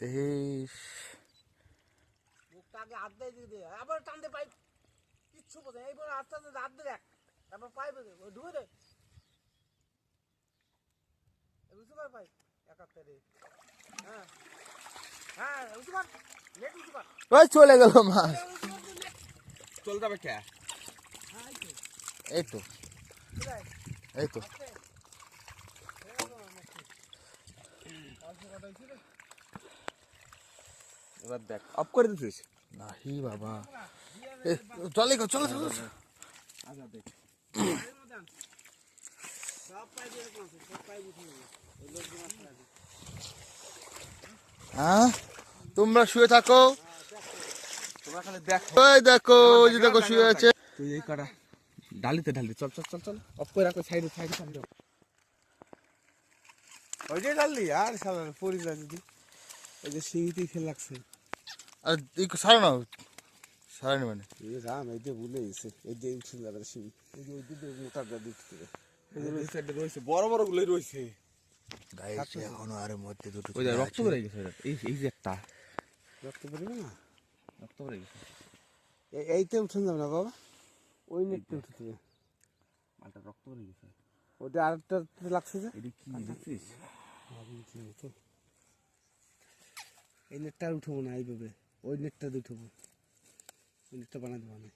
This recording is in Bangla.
দেখিস মুখটা আগে হাত দিয়ে দিয়ে আবার টানতে পাই কিচ্ছু বোঝে এইবার আস্তে আস্তে হাত দিয়ে দেখ তারপর পাই বোঝে ওই ঢুকে দে উঁচু কর পাই একাত্তর হ্যাঁ হ্যাঁ উঁচু কর নেট উঁচু কর ওই চলে গেল মাছ চল যাবে কে এই তো এই তো এবার দেখ অফ করে দিছিস নাহি বাবা চলে গো চলো চলো আচ্ছা দেখ সব পাই দিয়ে সব পাই উঠে ওই লোক মাছ লাগে হ্যাঁ তোমরা শুয়ে থাকো তোমরা খালি দেখ ওই দেখো ওই যে দেখো শুয়ে আছে তুই এই কটা ডালিতে ঢালি চল চল চল চল অফ করে রাখো সাইডে সাইডে সাইডে ওই যে ডাললি আর সালা পড়ি যা যদি এই যে সিঁড়িতেই ফেল লাগছে আর সারা না সারানি মানে এই রাম এই যে ভুলে গেছে এই যে উঠে যাবে সিঁড়ি এই যে ওই দিকে মোটা দিক থেকে এই যে ওই সাইডে রয়েছে বড় বড় গুলোই রয়েছে গাইছে এখনো আর মধ্যে দুটো ওই যে রক্ত বেরিয়ে গেছে এই যে একটা রক্ত বেরিয়ে না রক্ত বেরিয়ে গেছে এইতে উঠে যাবে না বাবা ওই নেটে উঠতে মালটা রক্ত বেরিয়ে গেছে ওটা আরেকটা লাগছে যে এটা কি দেখছিস এই নেটটা আর উঠবো না এইভাবে ওই নেটটা উঠবো ওই নেটটা বানাতে পারবে